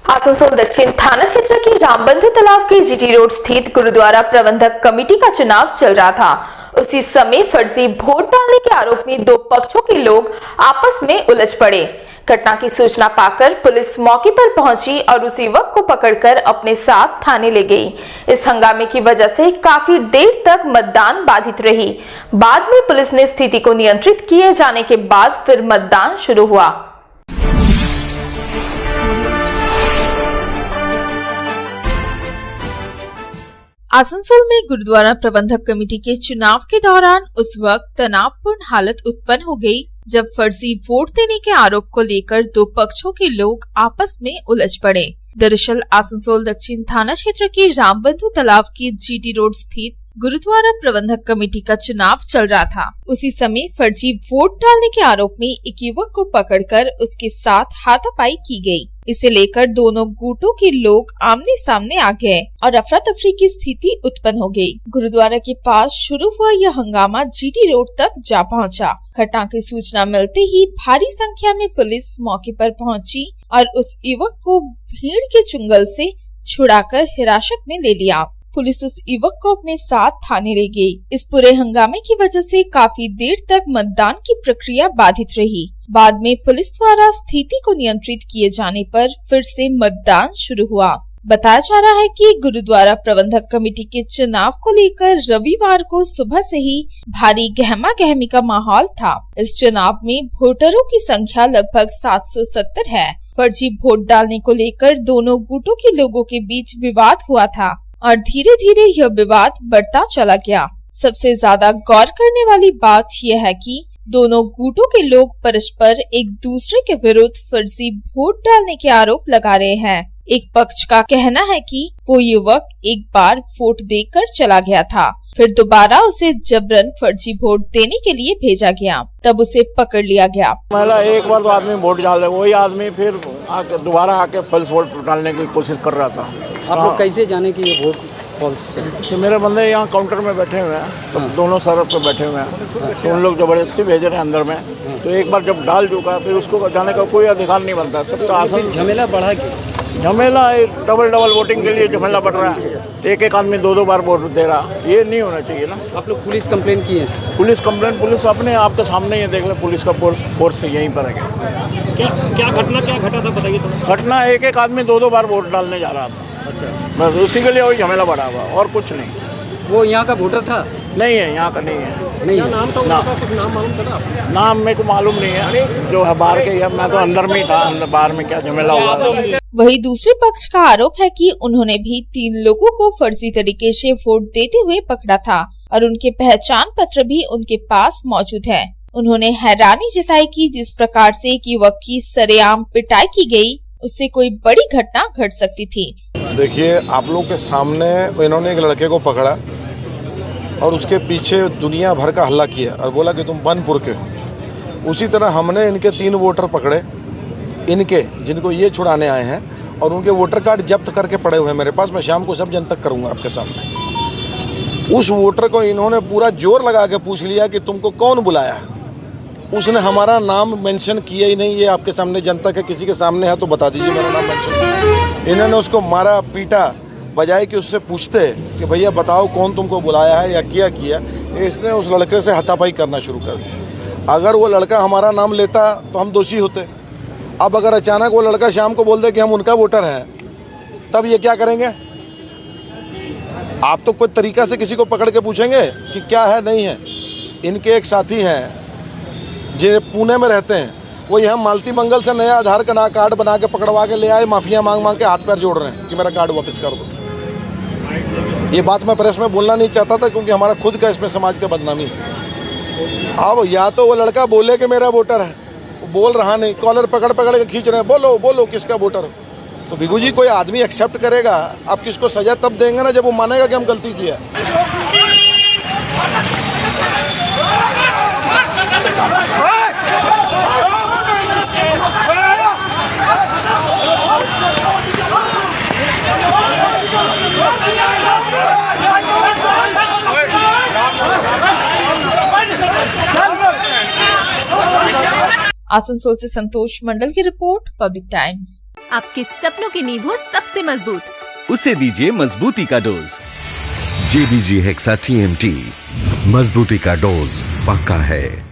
आसनसोल दक्षिण थाना क्षेत्र के रामबंधु तालाब के जीटी रोड स्थित गुरुद्वारा प्रबंधक कमेटी का चुनाव चल रहा था। उसी समय फर्जी वोट डालने के आरोप में दो पक्षों के लोग आपस में उलझ पड़े। घटना की सूचना पाकर पुलिस मौके पर पहुंची और उस युवक को पकड़कर अपने साथ थाने ले गई। इस हंगामे की वजह से काफी देर तक मतदान बाधित रही। बाद में पुलिस ने स्थिति को नियंत्रित किए जाने के बाद फिर मतदान शुरू हुआ। आसनसोल में गुरुद्वारा प्रबंधक कमेटी के चुनाव के दौरान उस वक्त तनावपूर्ण हालत उत्पन्न हो गई जब फर्जी वोट देने के आरोप को लेकर दो पक्षों के लोग आपस में उलझ पड़े। दरअसल आसनसोल दक्षिण थाना क्षेत्र के रामबंधु तालाब के जीटी रोड स्थित गुरुद्वारा प्रबंधक कमेटी का चुनाव चल रहा था। उसी समय फर्जी वोट डालने के आरोप में एक युवक को पकड़कर उसके साथ हाथापाई की गई। इसे लेकर दोनों गुटों के लोग आमने सामने आ गए और अफरा तफरी की स्थिति उत्पन्न हो गई। गुरुद्वारा के पास शुरू हुआ यह हंगामा जीटी रोड तक जा पहुंचा। घटना की सूचना मिलते ही भारी संख्या में पुलिस मौके पर पहुंची और उस युवक को भीड़ के चुंगल से छुड़ाकर हिरासत में ले लिया। पुलिस उस युवक को अपने साथ थाने ले गई। इस पूरे हंगामे की वजह से काफी देर तक मतदान की प्रक्रिया बाधित रही। बाद में पुलिस द्वारा स्थिति को नियंत्रित किए जाने पर फिर से मतदान शुरू हुआ। बताया जा रहा है कि गुरुद्वारा प्रबंधक कमेटी के चुनाव को लेकर रविवार को सुबह से ही भारी गहमा गहमी का माहौल था। इस चुनाव में वोटरों की संख्या लगभग 770 है। फर्जी वोट डालने को लेकर दोनों गुटों के लोगों के बीच विवाद हुआ था और धीरे धीरे यह विवाद बढ़ता चला गया। सबसे ज्यादा गौर करने वाली बात यह है कि दोनों गुटों के लोग परस्पर एक दूसरे के विरुद्ध फर्जी वोट डालने के आरोप लगा रहे हैं। एक पक्ष का कहना है कि वो युवक एक बार वोट देकर चला गया था, फिर दोबारा उसे जबरन फर्जी वोट देने के लिए भेजा गया, तब उसे पकड़ लिया गया। पहला एक बार तो आदमी वोट डाल दे, वही आदमी फिर दोबारा आके फॉल्स वोट डालने की कोशिश कर रहा था। आप लोग कैसे जाने कि ये वोट फॉल्स है? तो मेरे बंदे यहाँ काउंटर में बैठे हुए हैं, तो दोनों सरफ पे बैठे हुए हैं। तो उन लोग जबरदस्ती भेज रहे हैं अंदर में। तो एक बार जब डाल चुका फिर उसको जाने का कोई अधिकार नहीं बनता। सबका आसन झमेला बढ़ा के झमेला डबल वोटिंग के लिए झमेला बढ़ रहा है। एक एक आदमी दो बार वोट दे रहा, ये नहीं होना चाहिए ना। आप लोग पुलिस कंप्लेन किए हैं? पुलिस अपने आपके सामने ही देख ले, पुलिस का फोर्स यहीं पर है। क्या घटा था बताइए तो। घटना एक आदमी दो बार वोट डालने जा रहा था। अच्छा, बस उसी के लिए वही झमेला बढ़ा हुआ और कुछ नहीं। वो यहाँ का वोटर था? नहीं है, यहाँ का नहीं है। नहीं क्या नाम था ना। उनका? कुछ नाम मालूम चला? नाम मेरे को मालूम नहीं है, जो है बाहर के है। मैं तो अंदर में ही था, अंदर बाहर में क्या झमेला हुआ। वही दूसरे पक्ष का आरोप है कि उन्होंने भी 3 लोगों को फर्जी तरीके से वोट देते हुए पकड़ा था और उनके पहचान पत्र भी उनके पास मौजूद है। उन्होंने हैरानी जताई कि जिस प्रकार से एक युवक की सरेआम पिटाई की गई, उससे कोई बड़ी घटना घट सकती थी। देखिए, आप लोग के सामने इन्होंने एक लड़के को पकड़ा और उसके पीछे दुनिया भर का हल्ला किया और बोला कि तुम बनपुर के हो। उसी तरह हमने इनके 3 वोटर पकड़े, इनके जिनको ये छुड़ाने आए हैं, और उनके वोटर कार्ड जब्त करके पड़े हुए हैं मेरे पास। मैं शाम को सब जन तक करूँगा आपके सामने। उस वोटर को इन्होंने पूरा जोर लगा के पूछ लिया कि तुमको कौन बुलाया। उसने हमारा नाम मेंशन किया ही नहीं। ये आपके सामने जनता के किसी के सामने है तो बता दीजिए मेरा नाम मेंशन। इन्होंने उसको मारा पीटा, बजाय कि उससे पूछते कि भैया बताओ कौन तुमको बुलाया है या क्या किया। इसने उस लड़के से हाथापाई करना शुरू कर दिया। अगर वो लड़का हमारा नाम लेता तो हम दोषी होते। अब अगर अचानक वो लड़का शाम को बोल दे कि हम उनका वोटर हैं, तब ये क्या करेंगे? आप तो कोई तरीका से किसी को पकड़ के पूछेंगे कि क्या है नहीं है। इनके एक साथी हैं जो पुणे में रहते हैं, वो यहाँ मालती मंगल से नया आधार का कार्ड बना के पकड़वा के ले आए। माफिया मांग के हाथ पैर जोड़ रहे हैं कि मेरा कार्ड वापस कर दो। ये बात मैं प्रेस में बोलना नहीं चाहता था क्योंकि हमारा खुद का इसमें समाज का बदनामी है। अब या तो वो लड़का बोले कि मेरा वोटर है, वो बोल रहा नहीं, कॉलर पकड़ के खींच रहे हैं, बोलो किसका वोटर हो। तो भिगू जी, कोई आदमी एक्सेप्ट करेगा, आप किसको सजा तब देंगे ना जब वो मानेगा कि हम गलती किया। आसनसोल से संतोष मंडल की रिपोर्ट, पब्लिक टाइम्स। आपके सपनों की नींव हो सबसे मजबूत। उसे दीजिए मजबूती का डोज। JBG हेक्सा TMT, मजबूती का डोज पक्का है।